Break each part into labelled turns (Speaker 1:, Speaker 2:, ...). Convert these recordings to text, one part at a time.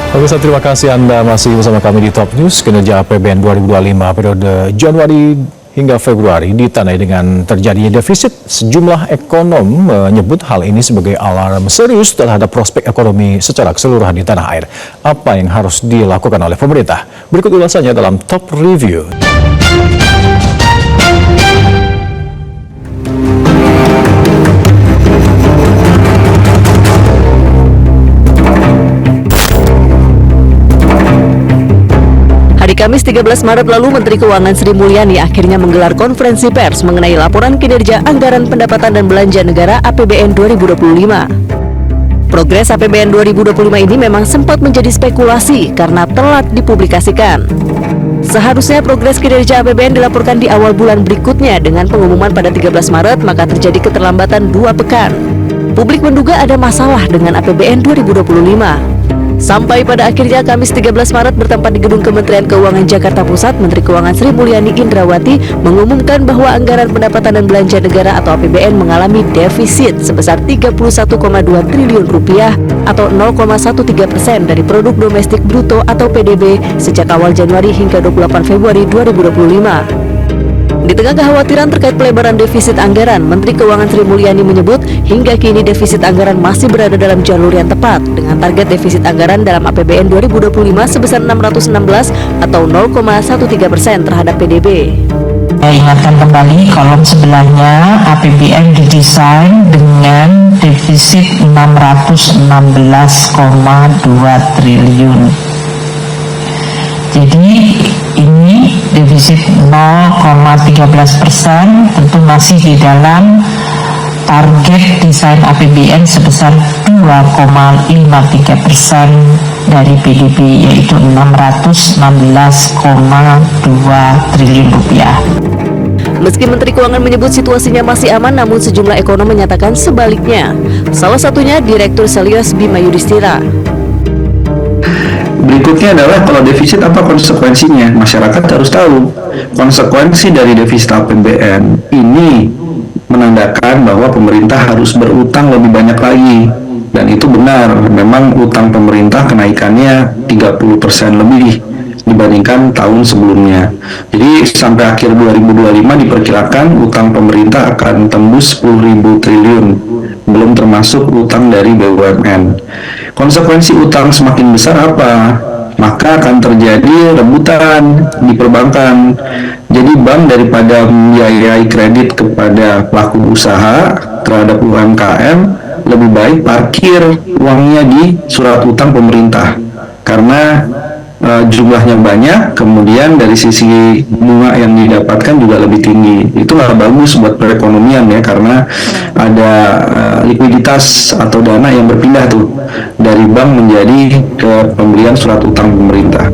Speaker 1: Pemirsa, terima kasih Anda masih bersama kami di Top News. Kinerja APBN 2025 periode Januari hingga Februari ditandai dengan terjadinya defisit. Sejumlah ekonom menyebut hal ini sebagai alarm serius terhadap prospek ekonomi secara keseluruhan di tanah air. Apa yang harus dilakukan oleh pemerintah? Berikut ulasannya dalam Top Review.
Speaker 2: Kamis 13 Maret lalu, Menteri Keuangan Sri Mulyani akhirnya menggelar konferensi pers mengenai laporan kinerja Anggaran Pendapatan dan Belanja Negara APBN 2025. Progres APBN 2025 ini memang sempat menjadi spekulasi karena telat dipublikasikan. Seharusnya progres kinerja APBN dilaporkan di awal bulan berikutnya. Dengan pengumuman pada 13 Maret, maka terjadi keterlambatan 2 pekan. Publik menduga ada masalah dengan APBN 2025. Sampai pada akhirnya Kamis 13 Maret bertempat di Gedung Kementerian Keuangan Jakarta Pusat, Menteri Keuangan Sri Mulyani Indrawati mengumumkan bahwa Anggaran Pendapatan dan Belanja Negara atau APBN mengalami defisit sebesar 31,2 triliun rupiah atau 0,13% dari Produk Domestik Bruto atau PDB sejak awal Januari hingga 28 Februari 2025. Di tengah kekhawatiran terkait pelebaran defisit anggaran, Menteri Keuangan Sri Mulyani menyebut hingga kini defisit anggaran masih berada dalam jalur yang tepat dengan target defisit anggaran dalam APBN 2025 sebesar 616 atau 0,13% terhadap PDB.
Speaker 3: Saya ingatkan kembali kolom sebelahnya, APBN didesain dengan defisit 616,2 triliun. Jadi ini defisit 0,13% tentu masih di dalam target desain APBN sebesar 2,53% dari PDB, yaitu 616,2 triliun rupiah.
Speaker 2: Meski Menteri Keuangan menyebut situasinya masih aman, namun sejumlah ekonom menyatakan sebaliknya. Salah satunya Direktur Selios Bima Yudhistira.
Speaker 4: Berikutnya adalah kalau defisit apa konsekuensinya? Masyarakat harus tahu konsekuensi dari defisit APBN ini menandakan bahwa pemerintah harus berutang lebih banyak lagi, dan itu benar, memang utang pemerintah kenaikannya 30% lebih dibandingkan tahun sebelumnya. Jadi sampai akhir 2025 diperkirakan utang pemerintah akan tembus 10.000 triliun, belum termasuk utang dari BUMN. Konsekuensi utang semakin besar apa? Maka akan terjadi rebutan di perbankan. Jadi bank daripada membiayai kredit kepada pelaku usaha terhadap UMKM, lebih baik parkir uangnya di surat utang pemerintah. Karena jumlahnya banyak, kemudian dari sisi bunga yang didapatkan juga lebih tinggi. Itu nggak bagus buat perekonomian ya, karena ada likuiditas atau dana yang berpindah tuh dari bank menjadi ke pembelian surat utang pemerintah.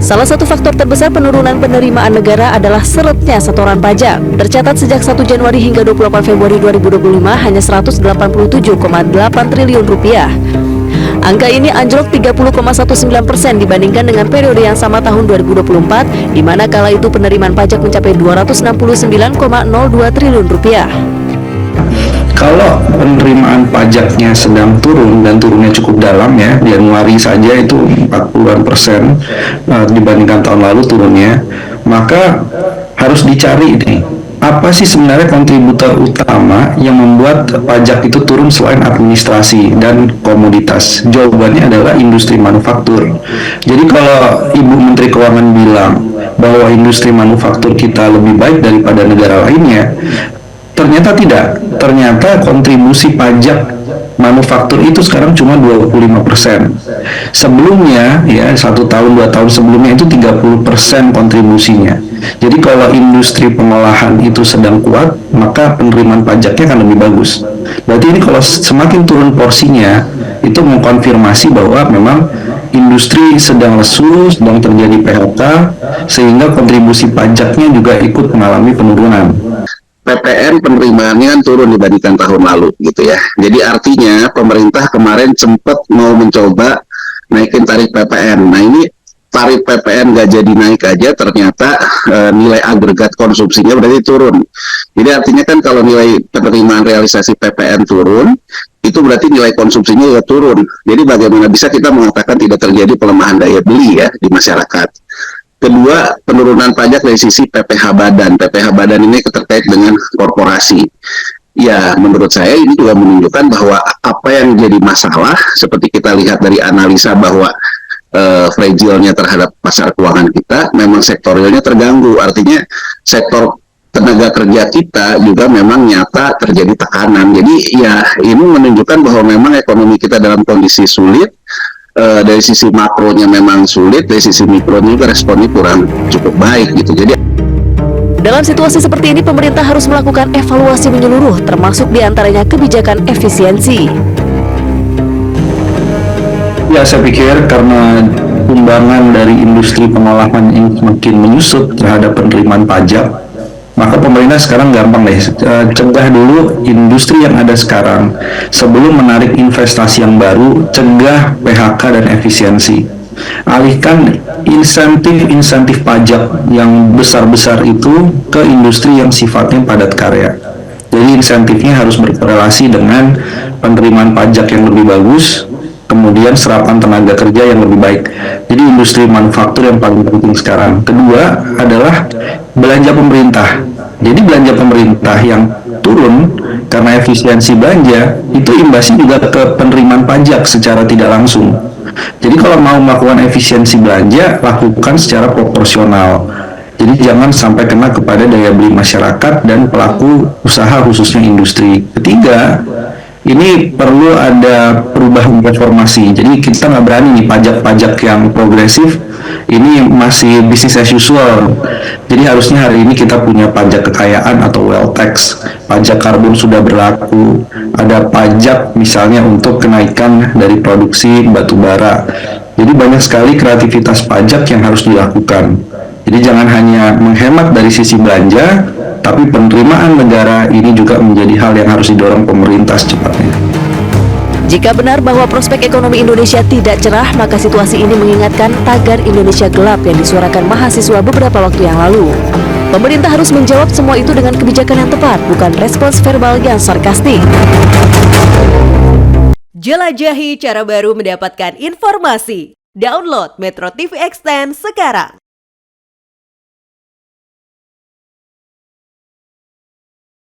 Speaker 2: Salah satu faktor terbesar penurunan penerimaan negara adalah seretnya setoran pajak. Tercatat sejak 1 Januari hingga 28 Februari 2025 hanya 187,8 triliun rupiah. Angka ini anjlok 30,19% dibandingkan dengan periode yang sama tahun 2024, di mana kala itu penerimaan pajak mencapai 269,02 triliun rupiah.
Speaker 4: Kalau penerimaan pajaknya sedang turun dan turunnya cukup dalam ya, Januari saja itu 40% dibandingkan tahun lalu turunnya, maka harus dicari nih, apa sih sebenarnya kontributor utama yang membuat pajak itu turun selain administrasi dan komoditas? Jawabannya adalah industri manufaktur. Jadi kalau Ibu Menteri Keuangan bilang bahwa industri manufaktur kita lebih baik daripada negara lainnya, ternyata tidak. Ternyata kontribusi pajak manufaktur itu sekarang cuma 25%. Sebelumnya ya, 1 tahun 2 tahun sebelumnya itu 30% kontribusinya. Jadi kalau industri pengolahan itu sedang kuat, maka penerimaan pajaknya akan lebih bagus. Berarti ini kalau semakin turun porsinya, itu mengkonfirmasi bahwa memang industri sedang lesu, sedang terjadi PHK, sehingga kontribusi pajaknya juga ikut mengalami penurunan.
Speaker 5: PPN penerimaannya kan turun dibandingkan tahun lalu gitu ya. Jadi artinya pemerintah kemarin sempat mau mencoba naikin tarif PPN. Nah ini tarif PPN nggak jadi naik aja, ternyata nilai agregat konsumsinya berarti turun. Jadi artinya kan kalau nilai penerimaan realisasi PPN turun, itu berarti nilai konsumsinya juga turun. Jadi bagaimana bisa kita mengatakan tidak terjadi pelemahan daya beli ya di masyarakat. Kedua, penurunan pajak dari sisi PPh badan. PPh badan ini terkait dengan korporasi. Ya, menurut saya ini juga menunjukkan bahwa apa yang jadi masalah, seperti kita lihat dari analisa bahwa fragile-nya terhadap pasar keuangan kita, memang sektorialnya terganggu. Artinya sektor tenaga kerja kita juga memang nyata terjadi tekanan. Jadi ya ini menunjukkan bahwa memang ekonomi kita dalam kondisi sulit. Dari sisi makronya memang sulit, dari sisi mikronya juga responnya kurang cukup baik gitu. Jadi
Speaker 2: Dalam situasi seperti ini, pemerintah harus melakukan evaluasi menyeluruh, termasuk diantaranya kebijakan efisiensi.
Speaker 4: Ya, saya pikir karena sumbangan dari industri pengolahan ini semakin menyusut terhadap penerimaan pajak, maka pemerintah sekarang gampang deh, cegah dulu industri yang ada sekarang. Sebelum menarik investasi yang baru, cegah PHK dan efisiensi. Alihkan insentif pajak yang besar-besar itu ke industri yang sifatnya padat karya. Jadi insentifnya harus berkorelasi dengan penerimaan pajak yang lebih bagus, kemudian serapan tenaga kerja yang lebih baik. Jadi industri manufaktur yang paling penting sekarang. Kedua adalah belanja pemerintah. Jadi belanja pemerintah yang turun karena efisiensi belanja itu imbasnya juga ke penerimaan pajak secara tidak langsung. Jadi kalau mau melakukan efisiensi belanja, lakukan secara proporsional. Jadi jangan sampai kena kepada daya beli masyarakat dan pelaku usaha khususnya industri. Ketiga, ini perlu ada perubahan reformasi. Jadi kita nggak berani nih pajak-pajak yang progresif, ini masih business as usual. Jadi harusnya hari ini kita punya pajak kekayaan atau wealth tax, pajak karbon sudah berlaku, ada pajak misalnya untuk kenaikan dari produksi batu bara. Jadi banyak sekali kreativitas pajak yang harus dilakukan. Jadi jangan hanya menghemat dari sisi belanja, tapi penerimaan negara ini juga menjadi hal yang harus didorong pemerintah secepatnya.
Speaker 2: Jika benar bahwa prospek ekonomi Indonesia tidak cerah, maka situasi ini mengingatkan tagar Indonesia gelap yang disuarakan mahasiswa beberapa waktu yang lalu. Pemerintah harus menjawab semua itu dengan kebijakan yang tepat, bukan respons verbal yang sarkastik.
Speaker 6: Jelajahi cara baru mendapatkan informasi. Download Metro TV Extend sekarang.